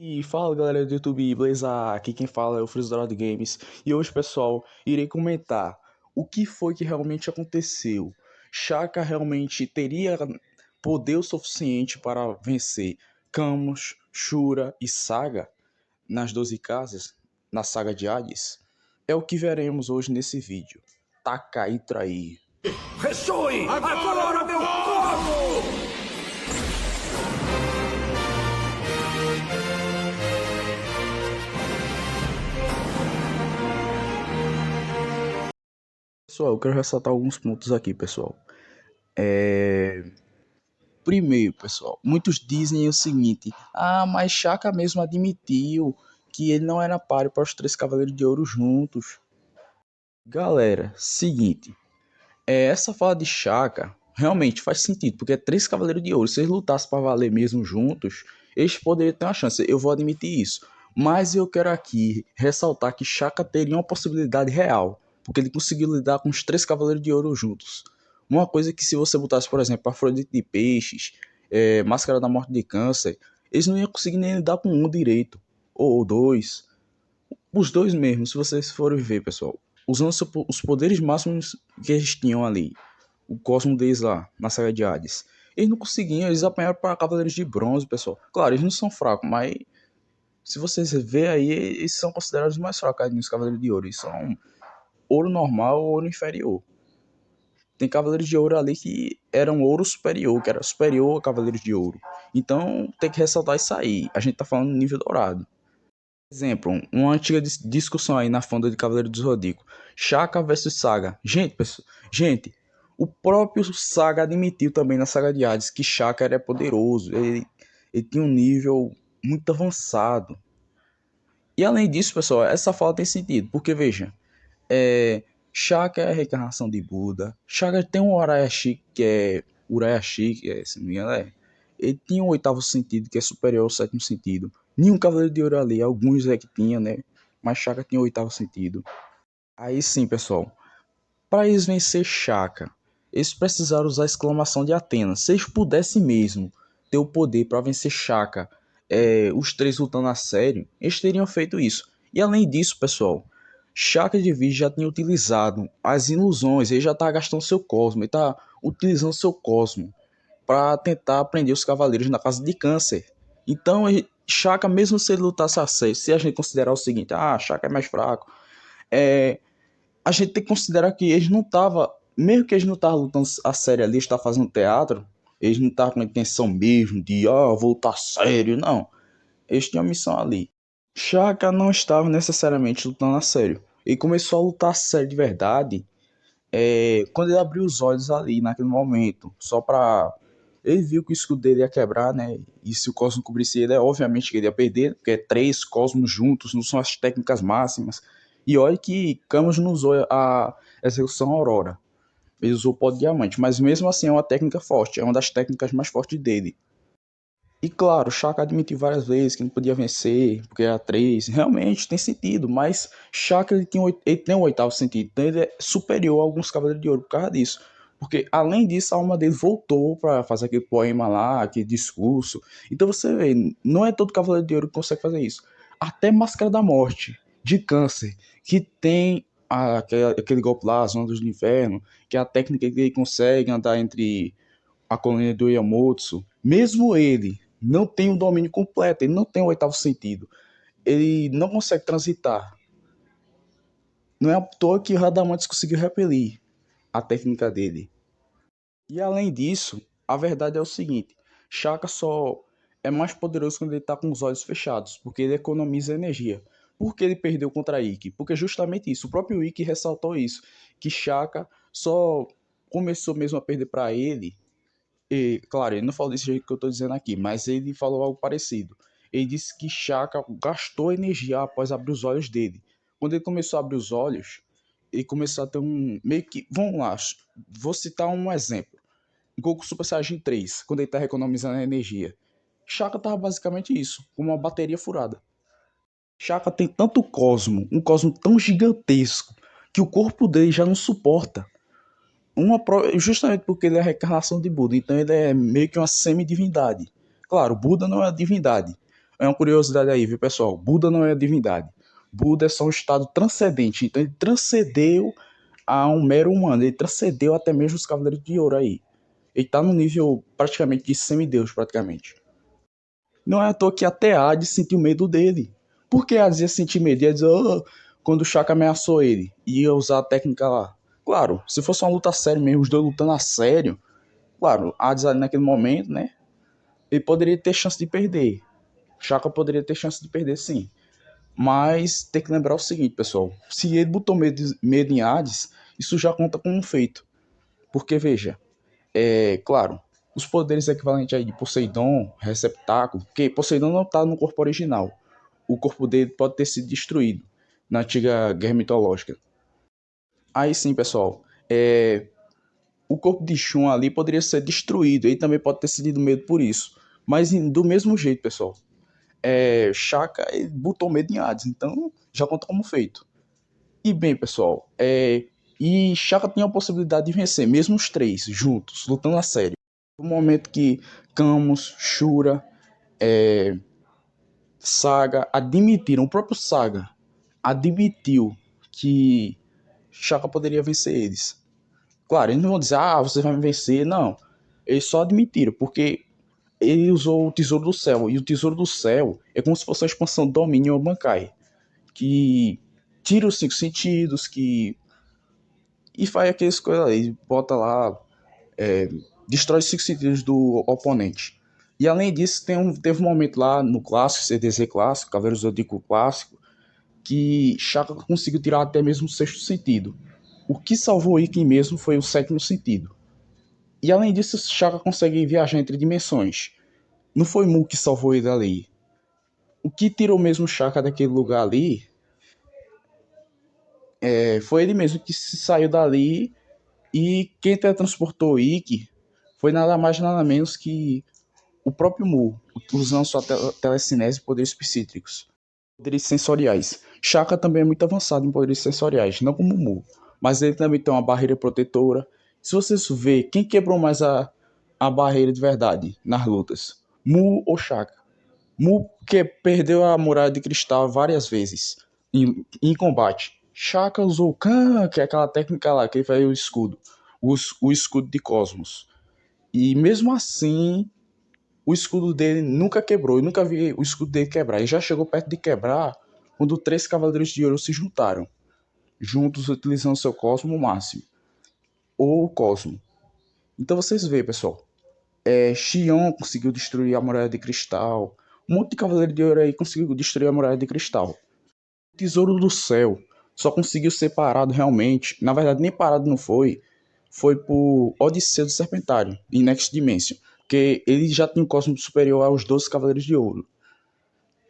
E fala galera do YouTube, beleza? Aqui quem fala é o Freeza Dourado Games. E hoje, pessoal, irei comentar o que foi que realmente aconteceu. Shaka realmente teria poder o suficiente para vencer Camus, Shura e Saga nas 12 casas, na saga de Hades? É o que veremos hoje nesse vídeo. Taca e trair. Ressoe! Agora meu corpo! Pessoal, eu quero ressaltar alguns pontos aqui, pessoal. Primeiro, pessoal, muitos dizem o seguinte: mas Shaka mesmo admitiu que ele não era páreo para os três Cavaleiros de Ouro juntos. Galera, seguinte, essa fala de Shaka realmente faz sentido, porque é três Cavaleiros de Ouro. Se eles lutassem para valer mesmo juntos, eles poderiam ter uma chance. Eu vou admitir isso. Mas eu quero aqui ressaltar que Shaka teria uma possibilidade real, porque ele conseguiu lidar com os três Cavaleiros de Ouro juntos. Uma coisa que se você botasse, por exemplo, Afrodite de Peixes, Máscara da Morte de Câncer, eles não iam conseguir nem lidar com um direito, ou dois. Os dois mesmo, se vocês forem ver, pessoal, usando os poderes máximos que eles tinham ali, o cosmo deles lá, na saga de Hades. Eles não conseguiam, eles apanharam para Cavaleiros de Bronze, pessoal. Claro, eles não são fracos, mas se vocês verem aí, eles são considerados mais fracos ali nos Cavaleiros de Ouro. Eles são ouro normal ou ouro inferior. Tem Cavaleiros de Ouro ali que eram ouro superior, que era superior a Cavaleiros de Ouro. Então tem que ressaltar isso aí. A gente tá falando nível dourado. Exemplo, uma antiga discussão aí na fonda de Cavaleiro do Zodíaco. Shaka versus Saga. Gente, o próprio Saga admitiu também na saga de Hades que Shaka era poderoso. Ele tinha um nível muito avançado. E além disso, pessoal, essa fala tem sentido. Porque, veja, Shaka é a reencarnação de Buda. Shaka tem um Urayashi, que se não me engano, ele tinha um oitavo sentido, que é superior ao sétimo sentido. Nenhum Cavaleiro de Ouro ali, alguns é que tinha, né? Mas Shaka tinha o oitavo sentido. Aí sim, pessoal. Para eles vencer Shaka, eles precisaram usar a exclamação de Atenas. Se eles pudessem mesmo ter o poder para vencer Shaka, os três lutando a sério, eles teriam feito isso. E além disso, pessoal, Shaka de Virgem já tinha utilizado as ilusões, ele já está gastando seu cosmo, ele está utilizando seu cosmo para tentar prender os cavaleiros na casa de Câncer. Então, Shaka, mesmo se ele lutasse a sério, se a gente considerar o seguinte, Shaka é mais fraco, a gente tem que considerar que eles não estavam, mesmo que eles não estavam lutando a sério ali, estavam fazendo teatro, eles não estavam com a intenção mesmo de, vou lutar sério, não. Eles tinham a missão ali. Shaka não estava necessariamente lutando a sério. Ele começou a lutar a sério de verdade quando ele abriu os olhos ali, naquele momento, só pra... Ele viu que o escudo dele ia quebrar, né? E se o Cosmo cobrisse ele, obviamente que ele ia perder, porque é três Cosmos juntos, não são as técnicas máximas. E olha que Camus não usou a execução Aurora. Ele usou o pó de diamante, mas mesmo assim é uma técnica forte, é uma das técnicas mais fortes dele. E claro, Shaka admitiu várias vezes que não podia vencer, porque era três. Realmente tem sentido, mas Shaka ele tem um oitavo sentido, então ele é superior a alguns Cavaleiros de Ouro por causa disso. Porque além disso, a alma dele voltou para fazer aquele poema lá, aquele discurso. Então você vê, não é todo Cavaleiro de Ouro que consegue fazer isso. Até Máscara da Morte, de Câncer, que tem aquele golpe lá, as ondas do inferno, que é a técnica que ele consegue andar entre a colônia do Yamotsu, mesmo ele não tem o domínio completo, ele não tem o oitavo sentido, ele não consegue transitar. Não é à toa que Radamantes conseguiu repelir a técnica dele. E além disso, a verdade é o seguinte, Shaka só é mais poderoso quando ele está com os olhos fechados, porque ele economiza energia. Por que ele perdeu contra Ikki? Porque justamente isso, o próprio Ikki ressaltou isso, que Shaka só começou mesmo a perder para ele. E, claro, ele não falou desse jeito que eu estou dizendo aqui, mas ele falou algo parecido. Ele disse que Shaka gastou energia após abrir os olhos dele. Quando ele começou a abrir os olhos, ele começou a ter um... Meio que... Vamos lá, vou citar um exemplo. Goku Super Saiyajin 3, quando ele está economizando energia. Shaka estava basicamente isso, com uma bateria furada. Shaka tem tanto cosmo, um cosmo tão gigantesco, que o corpo dele já não suporta. Justamente porque ele é a reencarnação de Buda, então ele é meio que uma semidivindade. Claro, Buda não é a divindade, é uma curiosidade aí, viu, pessoal? Buda não é a divindade. Buda é só um estado transcendente. Então ele transcendeu a um mero humano. Ele transcendeu até mesmo os Cavaleiros de Ouro aí. Ele tá no nível praticamente de semideus, praticamente. Não é à toa que até Hades sentiu medo dele. Por que Hades ia sentir medo? Ia dizer, "Oh", quando o Shaka ameaçou ele, ia usar a técnica lá. Claro, se fosse uma luta séria mesmo, os dois lutando a sério, claro, Hades ali naquele momento, né? Ele poderia ter chance de perder. Shaka poderia ter chance de perder, sim. Mas tem que lembrar o seguinte, pessoal. Se ele botou medo em Hades, isso já conta como um feito. Porque, veja, claro, os poderes equivalentes aí de Poseidon, receptáculo, porque Poseidon não está no corpo original. O corpo dele pode ter sido destruído na antiga guerra mitológica. Aí sim, pessoal, o corpo de Shun ali poderia ser destruído. Ele também pode ter sido medo por isso. Mas do mesmo jeito, pessoal, Shaka ele botou medo em Hades, então já conta como feito. E bem, pessoal, e Shaka tinha a possibilidade de vencer, mesmo os três juntos, lutando a sério. No momento que Camus, Shura, Saga admitiram, o próprio Saga admitiu que Shaka poderia vencer eles. Claro, eles não vão dizer, você vai me vencer, não. Eles só admitiram, porque ele usou o Tesouro do Céu, e o Tesouro do Céu é como se fosse uma expansão do domínio ao Bankai, que tira os cinco sentidos, e faz aquelas coisas aí, bota lá, destrói os cinco sentidos do oponente. E além disso, teve um momento lá no clássico, CDZ clássico, Cavaleiro Zodíaco clássico, que Shaka conseguiu tirar até mesmo o sexto sentido. O que salvou Iken mesmo foi o sétimo sentido. E além disso, Shaka consegue viajar entre dimensões. Não foi Mu que salvou ele ali. O que tirou mesmo Shaka daquele lugar ali foi ele mesmo que se saiu dali. E quem teletransportou Ikki foi nada mais nada menos que o próprio Mu, usando sua telecinese e poderes psíquicos, poderes sensoriais. Shaka também é muito avançado em poderes sensoriais, não como o Mu, mas ele também tem uma barreira protetora. Se vocês ver quem quebrou mais a barreira de verdade nas lutas, Mu ou Shaka? Mu que perdeu a muralha de cristal várias vezes em combate. Shaka usou o Kan, que é aquela técnica lá, que faz o escudo. O escudo de Cosmos. E mesmo assim, o escudo dele nunca quebrou. Eu nunca vi o escudo dele quebrar. Ele já chegou perto de quebrar quando três Cavaleiros de Ouro se juntaram. Juntos, utilizando seu Cosmo máximo. Ou o Cosmo. Então vocês veem, pessoal. Xion conseguiu destruir a muralha de cristal. Um monte de Cavaleiro de Ouro aí conseguiu destruir a muralha de cristal. O Tesouro do Céu só conseguiu ser parado realmente. Na verdade, nem parado não foi. Foi por Odisseu do Serpentário, em Next Dimension. Porque ele já tinha um cosmo superior aos 12 Cavaleiros de Ouro.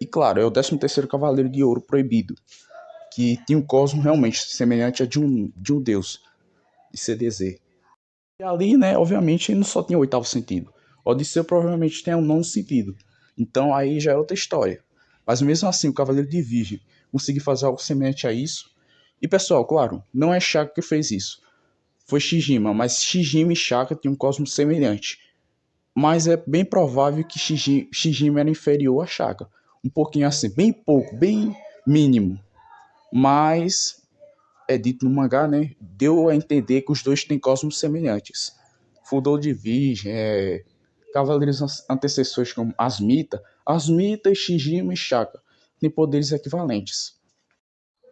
E claro, é o 13º Cavaleiro de Ouro proibido. Que tinha um cosmo realmente semelhante a de um deus. De CDZ. E ali, né, obviamente, ele não só tinha o oitavo sentido. Odisseu provavelmente tem um nono sentido. Então aí já é outra história. Mas mesmo assim, o Cavaleiro de Virgem conseguiu fazer algo semelhante a isso. E pessoal, claro, não é Shaka que fez isso. Foi Shijima, mas Shijima e Shaka tinham um cosmos semelhante. Mas é bem provável que Shijima era inferior a Shaka. Um pouquinho assim, bem pouco, bem mínimo. Mas é dito no mangá, né? Deu a entender que os dois têm cosmos semelhantes. Fundou de Virgem, cavaleiros antecessores como Asmita, Shijima e Shaka têm poderes equivalentes.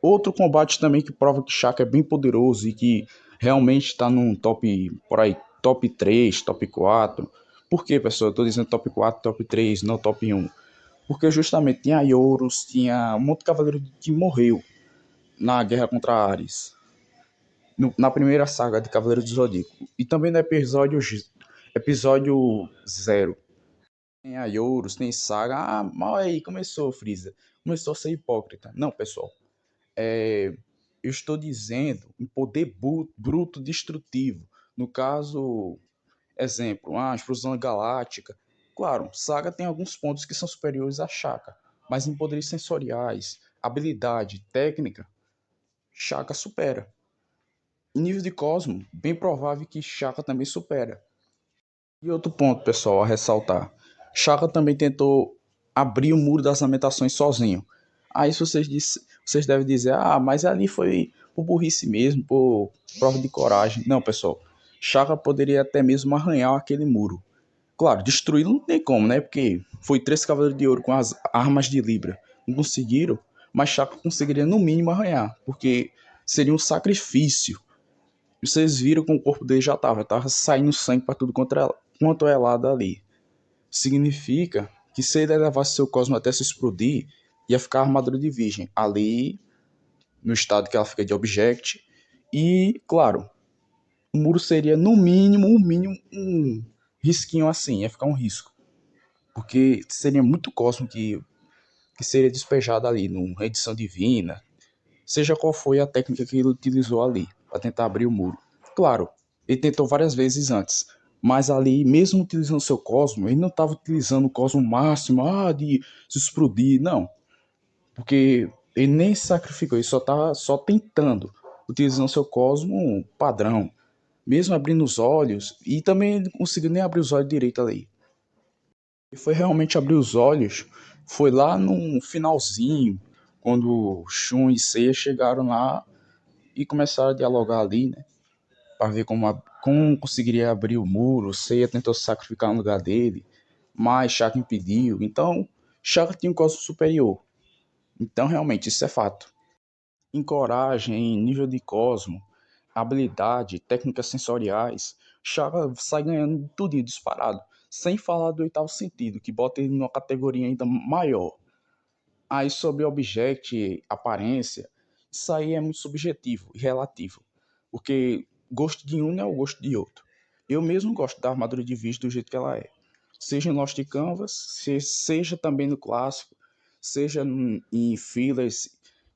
Outro combate também que prova que Shaka é bem poderoso e que realmente está num top, por aí, top 3, top 4. Por que, pessoal? Eu estou dizendo top 4, top 3, não top 1. Porque justamente tinha Ioros, tinha um monte de cavaleiro que morreu na guerra contra Ares. Na primeira saga de Cavaleiros do Zodíaco. E também no episódio 0. Tem a Ioros, tem Saga. Mal aí, começou, Freeza. Começou a ser hipócrita. Não, pessoal. Eu estou dizendo um poder bruto destrutivo. No caso, exemplo, a explosão galáctica. Claro, Saga tem alguns pontos que são superiores a Shaka. Mas em poderes sensoriais, habilidade, técnica, Shaka supera. Em nível de Cosmo, bem provável que Shaka também supera. E outro ponto, pessoal, a ressaltar. Shaka também tentou abrir o muro das lamentações sozinho. Aí vocês devem dizer, mas ali foi por burrice mesmo, por prova de coragem. Não, pessoal, Shaka poderia até mesmo arranhar aquele muro. Claro, destruí-lo não tem como, né? Porque foi 3 Cavaleiros de Ouro com as armas de Libra. Não conseguiram, mas Shaka conseguiria no mínimo arranhar, porque seria um sacrifício. Vocês viram como o corpo dele já tava saindo sangue para tudo quanto é lado ali. Significa que se ele levasse seu cosmo até se explodir, ia ficar a armadura de virgem ali no estado que ela fica de object. E, claro, o muro seria no mínimo, um risquinho assim, ia ficar um risco. Porque seria muito cosmo que seria despejado ali, numa edição divina, seja qual foi a técnica que ele utilizou ali, para tentar abrir o muro. Claro, ele tentou várias vezes antes, mas ali, mesmo utilizando seu cosmo, ele não estava utilizando o cosmo máximo, de se explodir, não. Porque ele nem se sacrificou, ele só estava só tentando, utilizando seu cosmo padrão, mesmo abrindo os olhos, e também ele não conseguiu nem abrir os olhos direito ali. E foi realmente abrir os olhos, foi lá no finalzinho, quando Shun e Seiya chegaram lá e começaram a dialogar ali, né? Para ver como conseguiria abrir o muro. Seiya tentou se sacrificar no lugar dele, mas Shaka impediu. Então, Shaka tinha um cosmo superior. Então, realmente, isso é fato. Em coragem, em nível de cosmo, habilidade, técnicas sensoriais, Shaka sai ganhando tudo disparado. Sem falar do oitavo sentido, que bota ele numa categoria ainda maior. Aí sobre object, aparência, isso aí é muito subjetivo e relativo. Porque gosto de um não é o gosto de outro. Eu mesmo gosto da armadura de Vista do jeito que ela é. Seja em Lost Canvas, seja também no clássico, seja em fillers,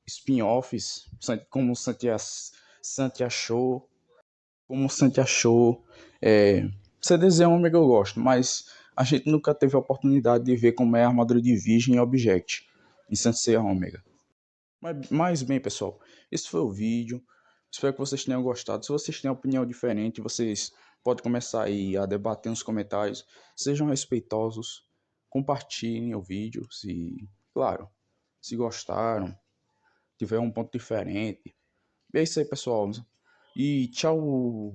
spin-offs, como Santia Show, como Santia Show. CDZ Omega eu gosto, mas a gente nunca teve a oportunidade de ver como é a armadura de Virgem e Object em Sensei Omega. Mas bem, pessoal, esse foi o vídeo. Espero que vocês tenham gostado. Se vocês têm opinião diferente, vocês podem começar aí a debater nos comentários. Sejam respeitosos, compartilhem o vídeo, claro, se gostaram, tiver um ponto diferente. E é isso aí, pessoal. E tchau.